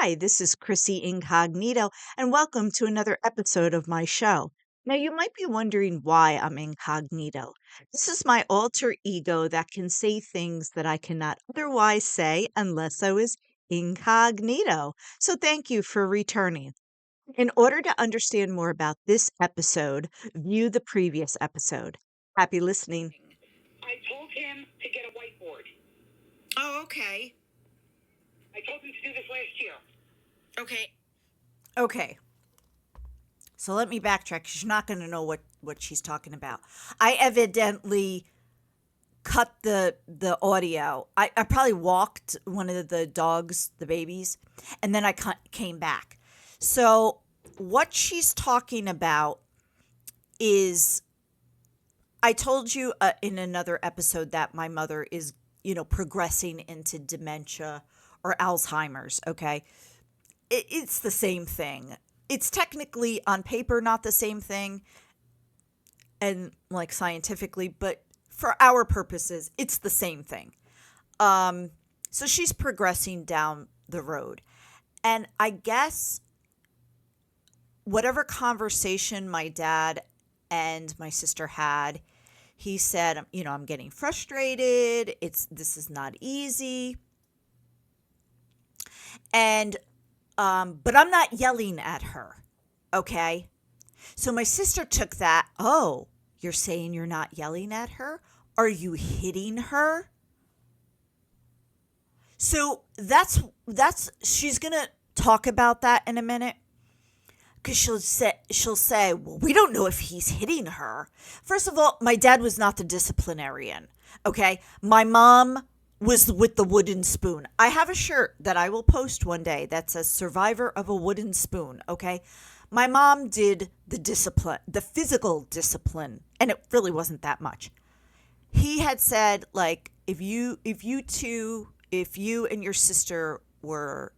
Hi, this is Chrissy Incognito, and welcome to another episode of my show. Now, you might be wondering why I'm incognito. This is my alter ego that can say things that I cannot otherwise say unless I was incognito. So, thank you for returning. In order to understand more about this episode, view the previous episode. Happy listening. I told him to get a whiteboard. Oh, okay. I told him to do this last year. Okay. Okay. So let me backtrack. She's not going to know what she's talking about. I evidently cut the audio. I probably walked one of the dogs, the babies, and then I came back. So what she's talking about is, I told you in another episode that my mother is, progressing into dementia or Alzheimer's, okay? It's the same thing. It's technically on paper not the same thing and like scientifically, but for our purposes, it's the same thing. So she's progressing down the road. And I guess whatever conversation my dad and my sister had, he said, I'm getting frustrated. This is not easy. And but I'm not yelling at her, okay? So my sister took that, oh, you're saying you're not yelling at her? Are you hitting her? So that's she's going to talk about that in a minute. Because she'll say, well, we don't know if he's hitting her. First of all, my dad was not the disciplinarian, okay? My mom was with the wooden spoon. I have a shirt that I will post one day that says survivor of a wooden spoon, okay? My mom did the discipline, the physical discipline, and it really wasn't that much. He had said, like, if you and your sister were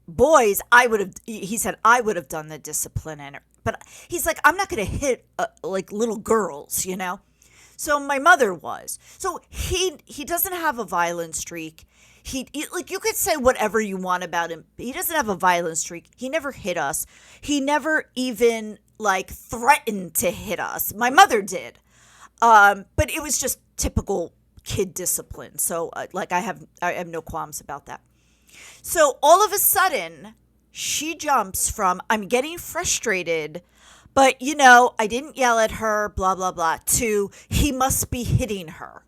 boys, he said, I would have done the discipline in it. But he's like, I'm not going to hit like little girls, So my mother was. So he doesn't have a violent streak. He like, you could say whatever you want about him, but he doesn't have a violent streak. He never hit us. He never even like threatened to hit us. My mother did. But it was just typical kid discipline. So like I have no qualms about that. So all of a sudden, she jumps from, I'm getting frustrated, but, I didn't yell at her, blah, blah, blah, to, he must be hitting her.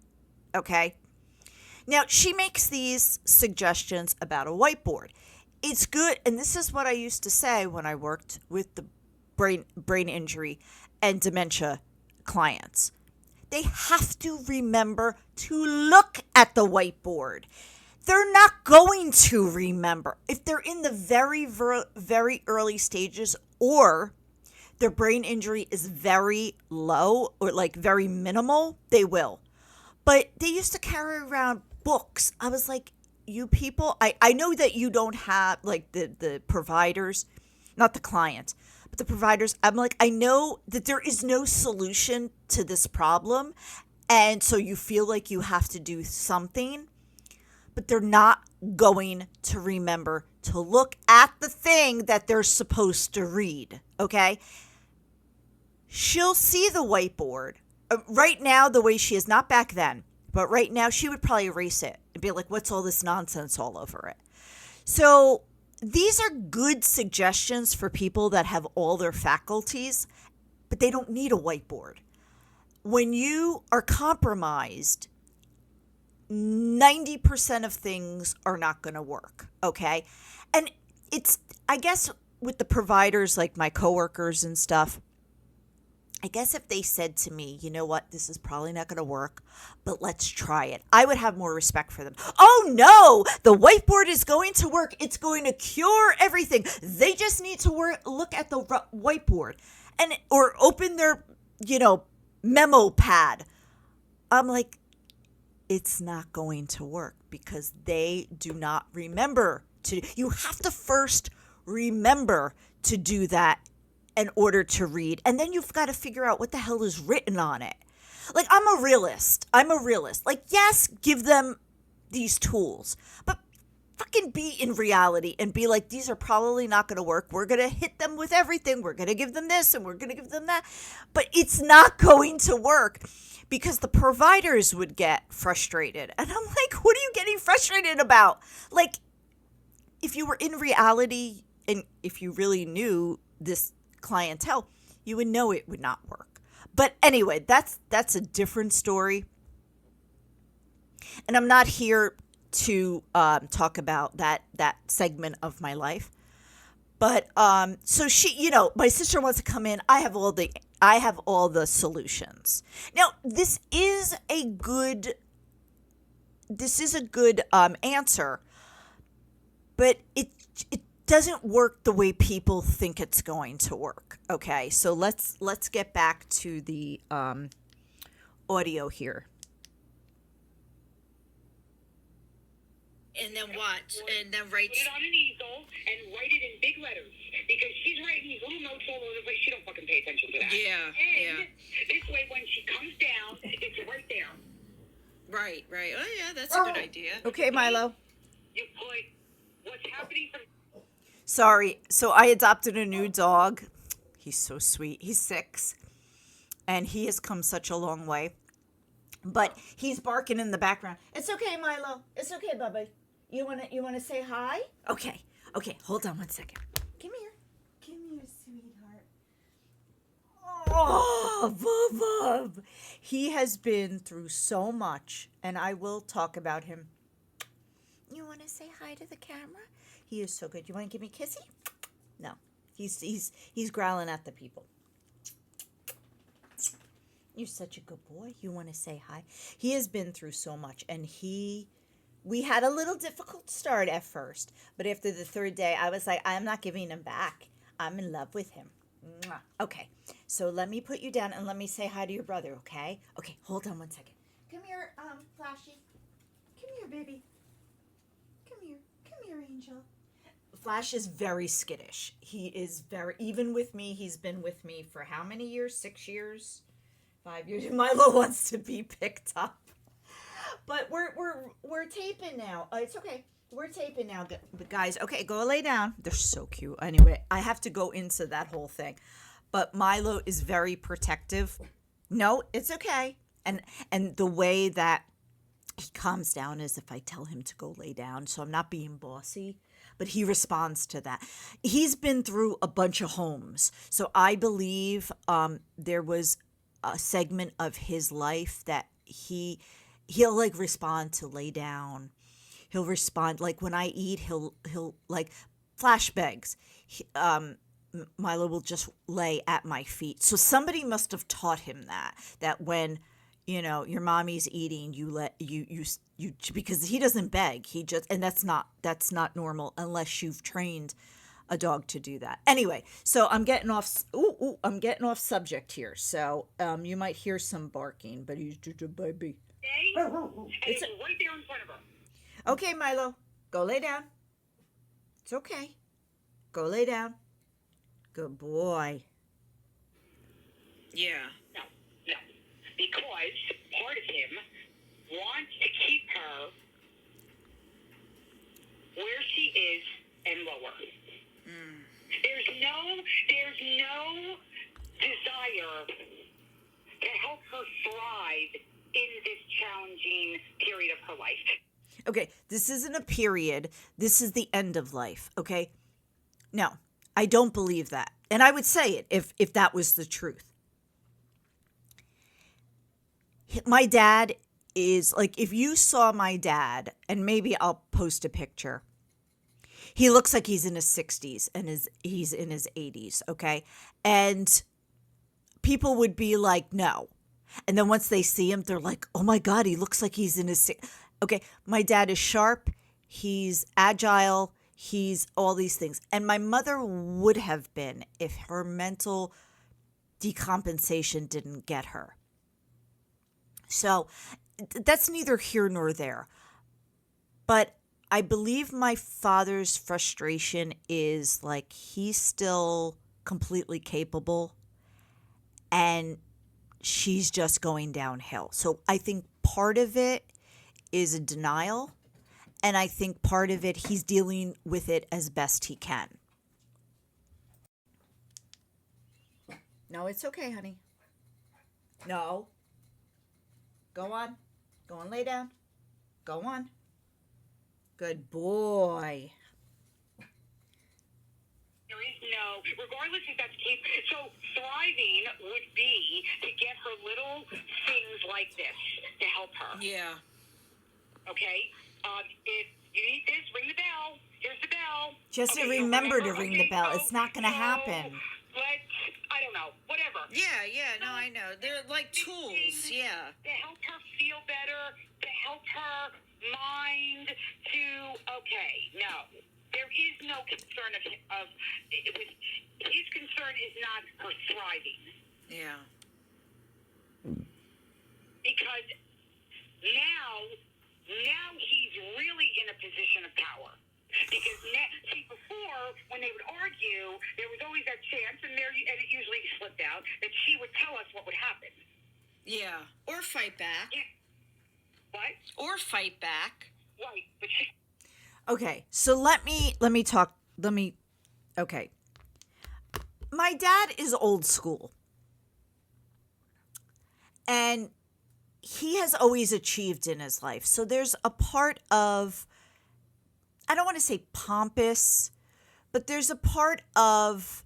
Okay? Now, she makes these suggestions about a whiteboard. It's good, and this is what I used to say when I worked with the brain injury and dementia clients. They have to remember to look at the whiteboard. They're not going to remember. If they're in the very, very early stages or their brain injury is very low or like very minimal, they will. But they used to carry around books. I was like, you people, I know that you don't have like the providers, not the clients, but the providers. I'm like, I know that there is no solution to this problem. And so you feel like you have to do something. But they're not going to remember to look at the thing that they're supposed to read, okay? She'll see the whiteboard. Right now, the way she is, not back then, but right now, she would probably erase it and be like, what's all this nonsense all over it? So these are good suggestions for people that have all their faculties, but they don't need a whiteboard. When you are compromised, 90% of things are not going to work, okay? And it's, I guess, with the providers, like my coworkers and stuff, I guess if they said to me, you know what, this is probably not going to work, but let's try it, I would have more respect for them. Oh no, the whiteboard is going to work. It's going to cure everything. They just need to look at the whiteboard or open their, memo pad. I'm like, it's not going to work because they do not remember to. You have to first remember to do that in order to read. And then you've got to figure out what the hell is written on it. Like, I'm a realist. Like, yes, give them these tools. But fucking be in reality and be like, these are probably not going to work. We're going to hit them with everything. We're going to give them this and we're going to give them that. But it's not going to work because the providers would get frustrated. And I'm like, what are you getting frustrated about? Like, if you were in reality and if you really knew this clientele, you would know it would not work. But anyway, that's a different story. And I'm not here to talk about that segment of my life. But so she, my sister wants to come in. I have all the solutions. Now, this is a good answer, but it doesn't work the way people think it's going to work. Okay, so let's get back to the audio here. And then what? And then write. Put it on an easel and write it in big letters. Because she's writing these little notes all over the place. She don't fucking pay attention to that. Yeah, And this way, when she comes down, it's right there. Right. Oh, yeah, that's a good idea. Okay, Milo. You put what's happening from... Sorry. So I adopted a new dog. He's so sweet. He's 6. And he has come such a long way. But he's barking in the background. It's okay, Milo. It's okay, Bubba. You wanna say hi? Okay. Hold on one second. Come here, sweetheart. Oh, Bubba. He has been through so much, and I will talk about him. You wanna say hi to the camera? He is so good. You wanna give me a kissy? No. He's growling at the people. You're such a good boy. You want to say hi? He has been through so much, and we had a little difficult start at first, but after the 3rd day, I was like, I'm not giving him back. I'm in love with him. Mwah. Okay, so let me put you down and let me say hi to your brother, okay? Okay, hold on one second. Come here, Flashy. Come here, baby. Come here, Angel. Flash is very skittish. He is even with me, he's been with me for how many years? 6 years? 5 years. Milo wants to be picked up, but we're taping now. It's okay. We're taping now, guys. Okay, go lay down. They're so cute. Anyway, I have to go into that whole thing, but Milo is very protective. No, it's okay. And the way that he calms down is if I tell him to go lay down. So I'm not being bossy, but he responds to that. He's been through a bunch of homes, so I believe there was a segment of his life that he'll like respond to lay down. He'll respond like when I eat, he'll like Flash begs. Milo will just lay at my feet. So somebody must have taught him that when your mommy's eating, you because he doesn't beg. He just, and that's not normal unless you've trained a dog to do that. Anyway, so I'm getting off subject here. So you might hear some barking, but he's just a baby. It's right there in front of her. Okay, Milo, go lay down. It's okay. Go lay down. Good boy. Yeah. No. Because part of him wants to keep her where she is and lower. There's no desire to help her thrive in this challenging period of her life. Okay, this isn't a period. This is the end of life, okay? No, I don't believe that. And I would say it if that was the truth. My dad is like, if you saw my dad, and maybe I'll post a picture, he looks like he's in his 60s and he's in his 80s, okay? And people would be like, no. And then once they see him, they're like, oh my God, he looks like he's in his... Okay, my dad is sharp, he's agile, he's all these things. And my mother would have been if her mental decompensation didn't get her. So that's neither here nor there. But I believe my father's frustration is like he's still completely capable and she's just going downhill. So I think part of it is a denial And I think part of it, he's dealing with it as best he can. No, it's okay, honey. No. Go on. Go on, lay down. Go on. Good boy. There is no, regardless if that's case. So thriving would be to get her little things like this to help her. Yeah. Okay? If you need this, ring the bell. Here's the bell. Just to Okay, remember to ring the okay, bell. It's not going to so happen. Let's, I don't know, whatever. Yeah, no, I know. They're like tools, yeah. To help her feel better, to help her mind to, okay, no. There is no concern his concern is not her thriving. Yeah. Because now he's really in a position of power. Because see, before, when they would argue, there was always that chance, and it usually slipped out, that she would tell us what would happen. Yeah. Or fight back. Yeah. What? Or fight back. Right, but she... Okay, so let me talk. Okay. My dad is old school. And he has always achieved in his life. So there's a part of, I don't want to say pompous, but there's a part of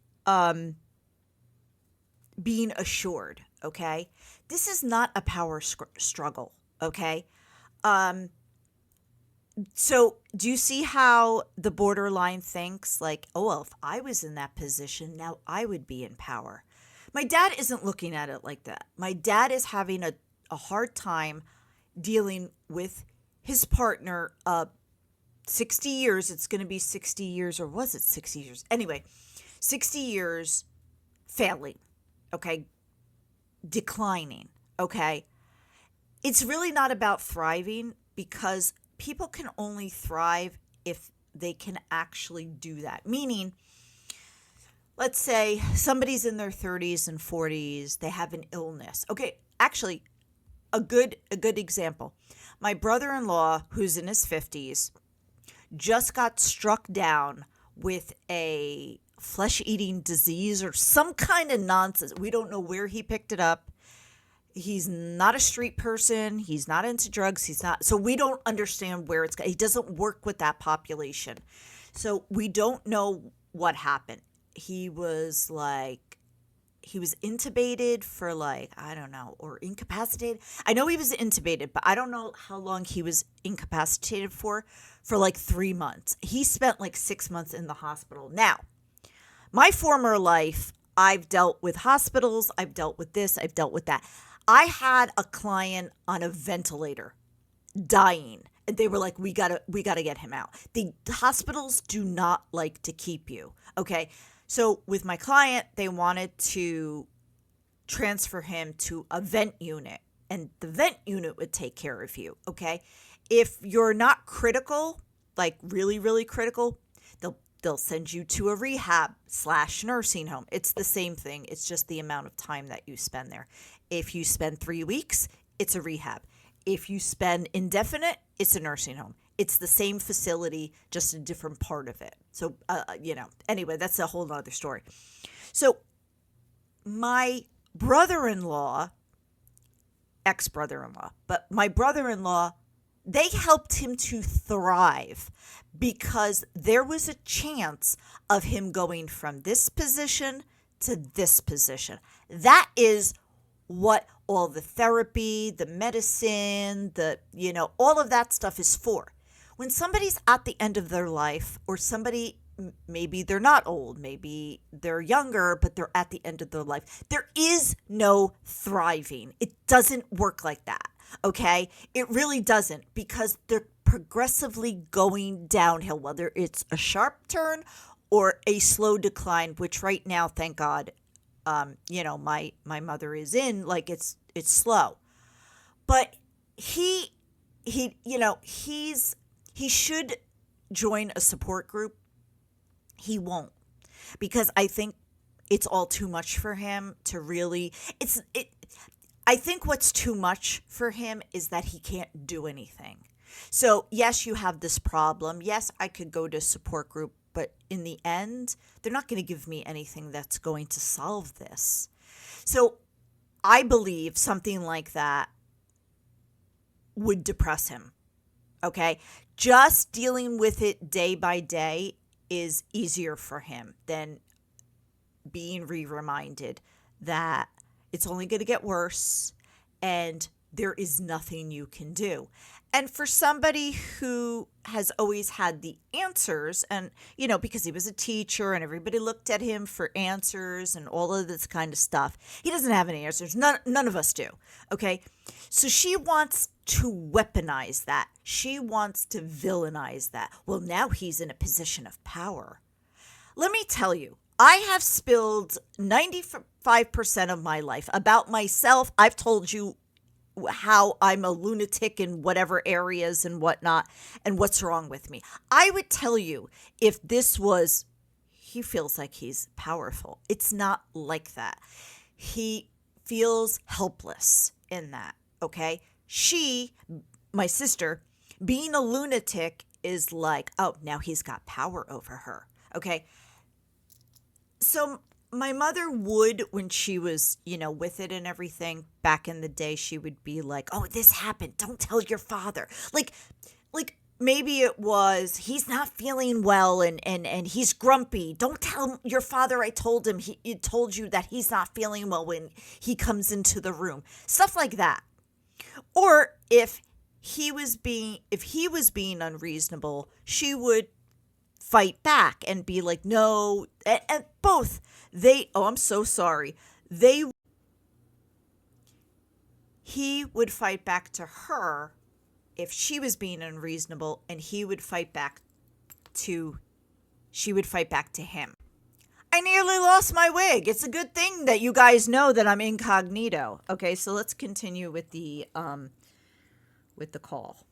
being assured, okay? This is not a power struggle, okay? So do you see how the borderline thinks like, oh, well, if I was in that position, now I would be in power. My dad isn't looking at it like that. My dad is having a hard time dealing with his partner 60 years. It's going to be 60 years, or was it 60 years? Anyway, 60 years failing, okay? Declining, okay? It's really not about thriving, because people can only thrive if they can actually do that. Meaning, let's say somebody's in their 30s and 40s, they have an illness. Okay, actually, a good example. My brother-in-law, who's in his 50s, just got struck down with a flesh-eating disease or some kind of nonsense. We don't know where he picked it up. He's not a street person. He's not into drugs. So we don't understand where he doesn't work with that population. So we don't know what happened. He was intubated for I don't know, or incapacitated. I know he was intubated, but I don't know how long he was incapacitated for 3 months. He spent 6 months in the hospital. Now, my former life, I've dealt with hospitals. I've dealt with this. I've dealt with that. I had a client on a ventilator dying, and they were like, we gotta get him out. The hospitals do not like to keep you. Okay. So with my client, they wanted to transfer him to a vent unit, and the vent unit would take care of you. Okay. If you're not critical, really, really critical, they'll send you to a rehab/nursing home. It's the same thing. It's just the amount of time that you spend there. If you spend 3 weeks, it's a rehab. If you spend indefinite, it's a nursing home. It's the same facility, just a different part of it. So, anyway, that's a whole other story. So my brother-in-law, ex-brother-in-law, but my brother-in-law, they helped him to thrive because there was a chance of him going from this position to this position. That is what all the therapy, the medicine, all of that stuff is for. When somebody's at the end of their life, or somebody, maybe they're not old, maybe they're younger, but they're at the end of their life, there is no thriving. It doesn't work like that, okay? It really doesn't, because they're progressively going downhill, whether it's a sharp turn or a slow decline, which right now, thank God, my mother is in, it's slow. But he should join a support group. He won't, because I think it's all too much for him to really, I think what's too much for him is that he can't do anything. So, yes, you have this problem. Yes, I could go to support group, but in the end, they're not going to give me anything that's going to solve this. So, I believe something like that would depress him. Okay? Just dealing with it day by day is easier for him than being reminded that it's only going to get worse and there is nothing you can do. And for somebody who has always had the answers, and, because he was a teacher and everybody looked at him for answers and all of this kind of stuff, he doesn't have any answers. None of us do. Okay. So she wants to weaponize that. She wants to villainize that. Well, now he's in a position of power. Let me tell you, I have spilled 95% of my life about myself. I've told you how I'm a lunatic in whatever areas and whatnot, and what's wrong with me. I would tell you if this was, he feels like he's powerful. It's not like that. He feels helpless in that, okay? She, my sister, being a lunatic is like, oh, now he's got power over her, okay? So my mother would, when she was, with it and everything back in the day, she would be like, oh, this happened. Don't tell your father. Like maybe it was, he's not feeling well and he's grumpy. Don't tell your father I told him, he told you that he's not feeling well when he comes into the room. Stuff like that. Or if he was being unreasonable, she would fight back and be like, no, and both. I'm so sorry. He would fight back to her if she was being unreasonable, and she would fight back to him. I nearly lost my wig. It's a good thing that you guys know that I'm incognito. Okay, so let's continue with the call.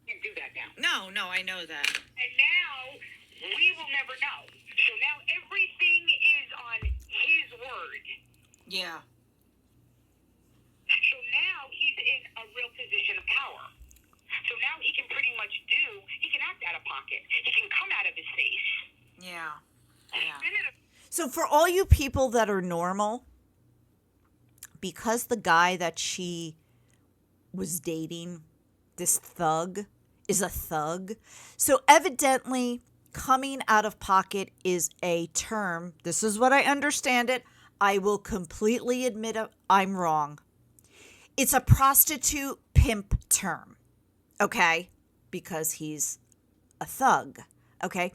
You do that now. No, I know that. And now we will never know. So now everything is on his word. Yeah. So now he's in a real position of power. So now he can pretty much he can act out of pocket. He can come out of his face. Yeah. So for all you people that are normal, because the guy that she was dating, this thug, is a thug, so evidently coming out of pocket is a term. This is what I understand it. I will completely admit I'm wrong. It's a prostitute pimp term, okay? Because he's a thug, okay?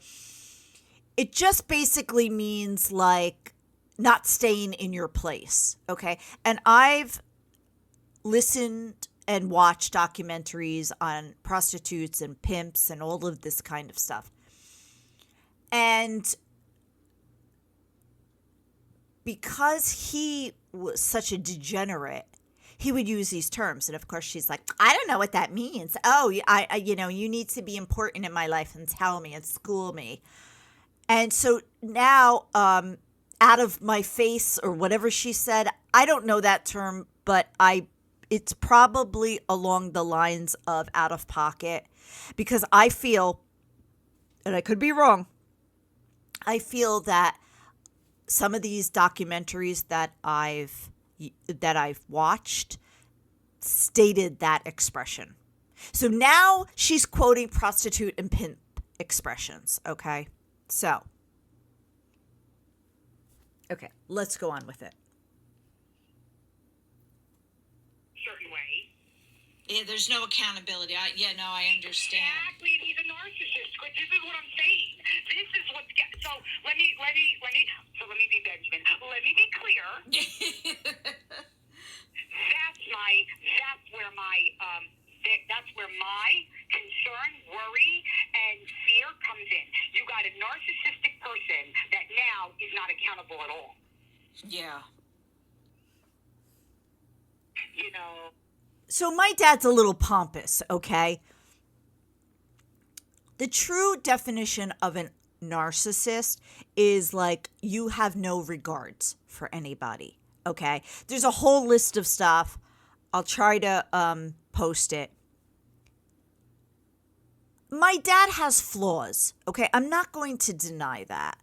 It just basically means like not staying in your place, okay? And I've listened and watched documentaries on prostitutes and pimps and all of this kind of stuff. And because he was such a degenerate, he would use these terms. And of course, she's like, I don't know what that means. Oh, you need to be important in my life and tell me and school me. And so now, out of my face or whatever she said, I don't know that term, but it's probably along the lines of out of pocket, because I feel, and I could be wrong, I feel that some of these documentaries that I've watched stated that expression. So now she's quoting prostitute and pimp expressions, okay? So, okay, let's go on with it. Certain way. Yeah, there's no accountability. I understand. Exactly, and he's a narcissist. But this is what I'm saying. This is what's so. Let me be Benjamin. Let me be clear. That's where my concern, worry, and fear comes in. You got a narcissistic person that now is not accountable at all. Yeah. So my dad's a little pompous, okay? The true definition of a narcissist is like you have no regards for anybody, okay? There's a whole list of stuff. I'll try to post it. My dad has flaws, okay? I'm not going to deny that.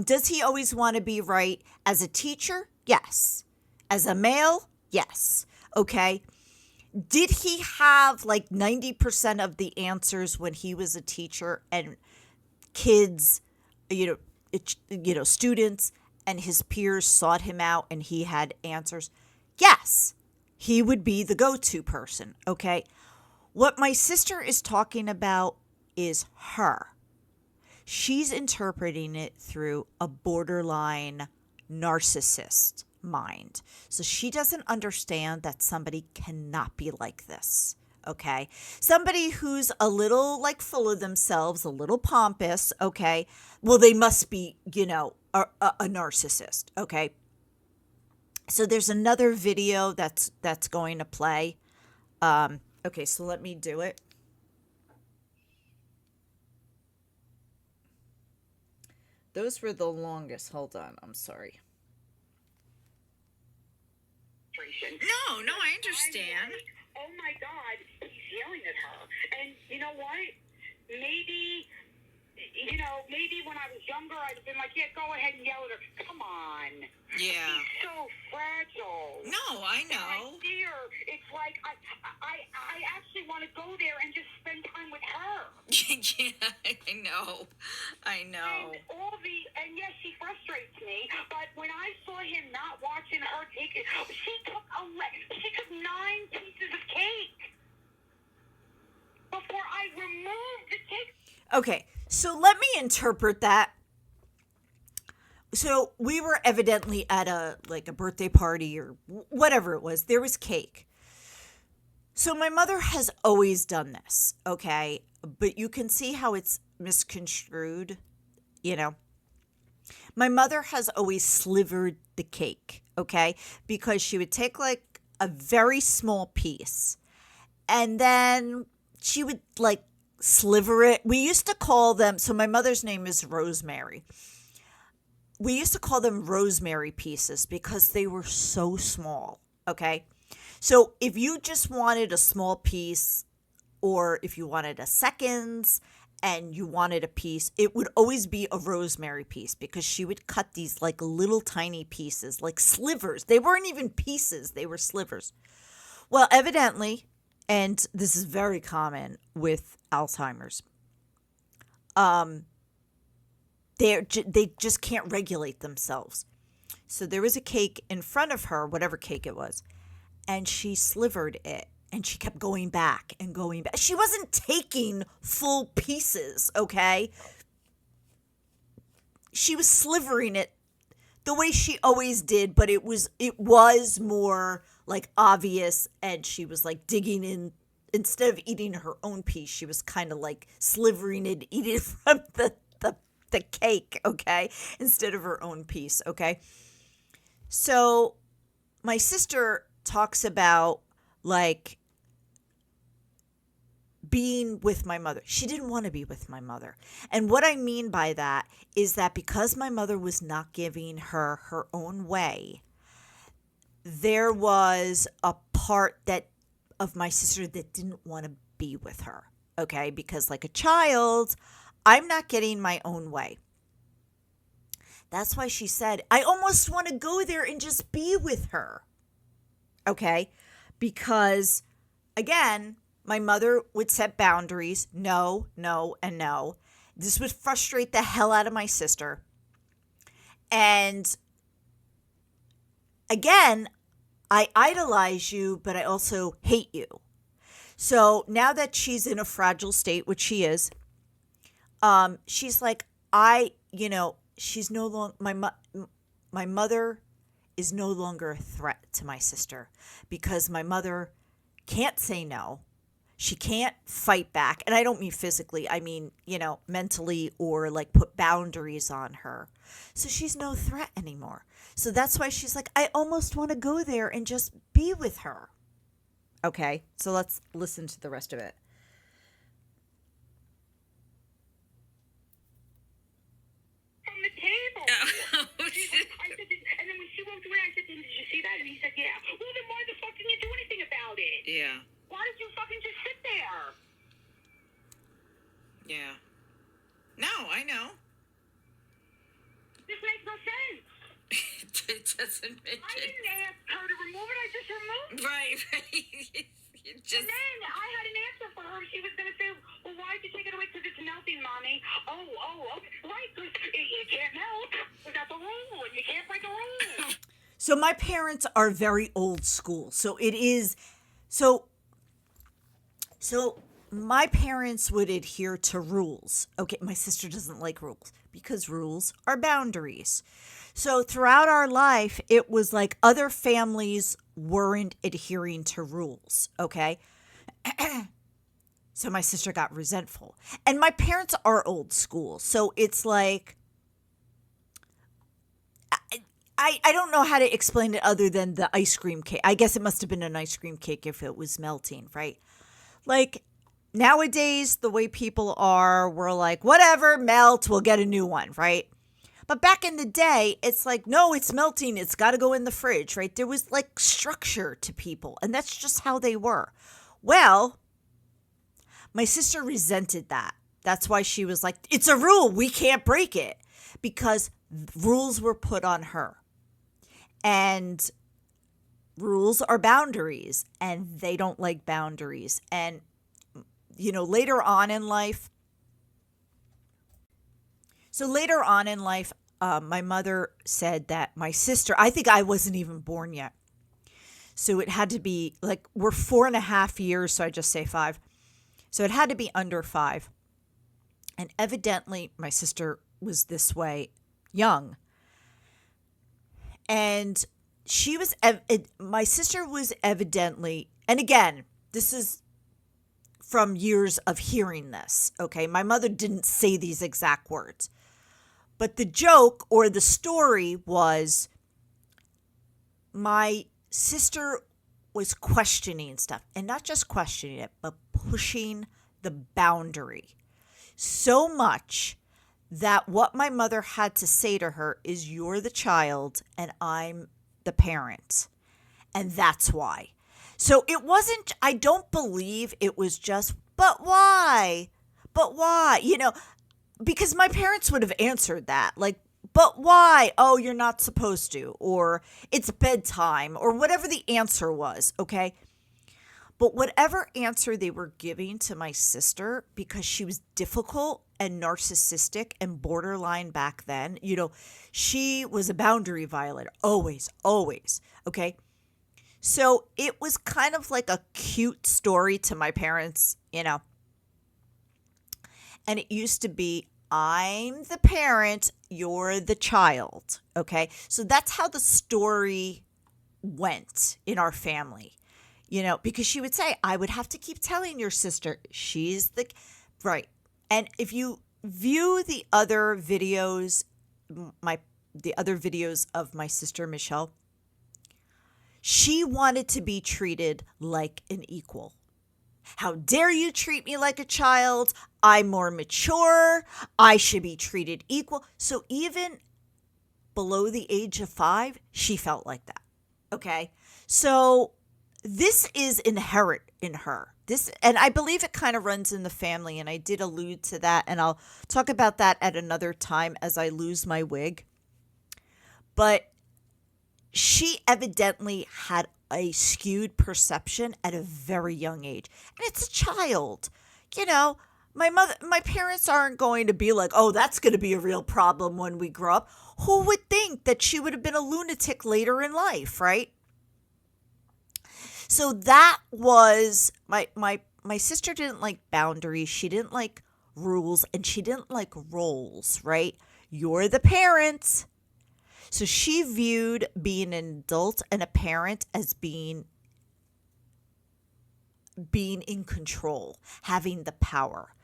Does he always want to be right? As a teacher? Yes. As a male? Yes. Okay. Did he have like 90% of the answers when he was a teacher, and kids, students and his peers sought him out and he had answers? Yes. He would be the go-to person, okay? What my sister is talking about is her. She's interpreting it through a borderline narcissist mind. So she doesn't understand that somebody cannot be like this. Okay. Somebody who's a little like full of themselves, a little pompous. Okay. Well, they must be, a narcissist. Okay. So there's another video that's going to play. Okay, so let me do it. Those were the longest. Hold on, I'm sorry. No, I understand. Oh my God, he's yelling at her. And you know what? Maybe when I was younger, I'd have been like, yeah, go ahead and yell at her. Come on. Yeah. She's so fragile. No, I know. Dear, it's like I actually want to go there and just spend time with her. Yeah, I know. And yes, she frustrates me. But when I saw him not watching her take it, she took 9 pieces of cake before I removed the cake. Okay, so let me interpret that. So we were evidently at a birthday party or whatever it was. There was cake. So my mother has always done this, okay? But you can see how it's misconstrued, My mother has always slivered the cake, okay? Because she would take like a very small piece and then she would like sliver it. We used to call them, so my mother's name is Rosemary. We used to call them rosemary pieces because they were so small, okay? So if you just wanted a small piece, or if you wanted a seconds and you wanted a piece, it would always be a rosemary piece because she would cut these like little tiny pieces, like slivers. They weren't even pieces, they were slivers. Well, evidently, and this is very common with Alzheimer's, they just can't regulate themselves. So there was a cake in front of her, whatever cake it was, and she slivered it, and she kept going back and going back. She wasn't taking full pieces, okay? She was slivering it the way she always did, but it was more like obvious, and she was like digging in. Instead of eating her own piece, she was kind of like slivering it, eating it from the cake, okay, instead of her own piece, okay? So my sister talks about like being with my mother. She didn't want to be with my mother. And what I mean by that is that because my mother was not giving her her own way, there was a part of my sister that didn't want to be with her, okay? Because like a child, I'm not getting my own way. That's why she said, I almost want to go there and just be with her. Okay? Because, again, my mother would set boundaries. No, no, and no. This would frustrate the hell out of my sister. And, again, I idolize you, but I also hate you. So now that she's in a fragile state, which she is, she's like, she's no longer, my mother is no longer a threat to my sister because my mother can't say no. She can't fight back. And I don't mean physically. I mean, mentally, or like put boundaries on her. So she's no threat anymore. So that's why she's like, I almost want to go there and just be with her. Okay, so let's listen to the rest of it. From the table. And then when she walked away, I said, did you see that? And he said, yeah. Well, then why the fuck didn't you do anything about It doesn't make I it. didn't ask her to remove it. I just removed it. Right. You just. And then I had an answer for her. She was going to say, well, why'd you take it away? Because it's melting, Mommy. Oh, okay. Right, because you can't melt. That's a rule, and you can't break a rule. So my parents are very old school. So it is so my parents would adhere to rules. Okay, my sister doesn't like rules because rules are boundaries. So throughout our life, it was like other families weren't adhering to rules, okay? So my sister got resentful. And my parents are old school. So it's like I don't know how to explain it other than the ice cream cake. I guess it must have been an ice cream cake if it was melting, right? Like nowadays, the way people are, we're like, whatever, melt, we'll get a new one, right? But back in the day, it's like, no, it's melting. It's got to go in the fridge, right? There was like structure to people, and that's just how they were. Well, my sister resented that. That's why she was like, it's a rule. We can't break it because rules were put on her. And rules are boundaries, and they don't like boundaries. And, later on in life, my mother said that my sister, I think I wasn't even born yet. So it had to be like, we're 4.5 years, so I just say 5. So it had to be under 5. And evidently, my sister was this way young. And my sister was evidently, and again, this is from years of hearing this, okay? My mother didn't say these exact words. But the joke or the story was my sister was questioning stuff, and not just questioning it, but pushing the boundary so much that what my mother had to say to her is, you're the child and I'm the parent. And that's why. So it wasn't, I don't believe it was just, but why? But why? Because my parents would have answered that. Like, but why? Oh, you're not supposed to. Or it's bedtime. Or whatever the answer was. Okay. But whatever answer they were giving to my sister, because she was difficult and narcissistic and borderline back then, she was a boundary violator. Always, always. Okay. So it was kind of like a cute story to my parents, And it used to be, I'm the parent, you're the child. Okay. So that's how the story went in our family. Because she would say, I would have to keep telling your sister, she's right. And if you view the other videos of my sister, Michele, she wanted to be treated like an equal. How dare you treat me like a child? I'm more mature. I should be treated equal. So even below the age of 5, she felt like that. Okay. So this is inherent in her. And I believe it kind of runs in the family. And I did allude to that. And I'll talk about that at another time as I lose my wig. But she evidently had a skewed perception at a very young age. And it's a child. My parents aren't going to be like, oh, that's going to be a real problem when we grow up. Who would think that she would have been a lunatic later in life, right? So that was my sister didn't like boundaries. She didn't like rules, and she didn't like roles, right? You're the parent. So she viewed being an adult and a parent as being in control, having the power.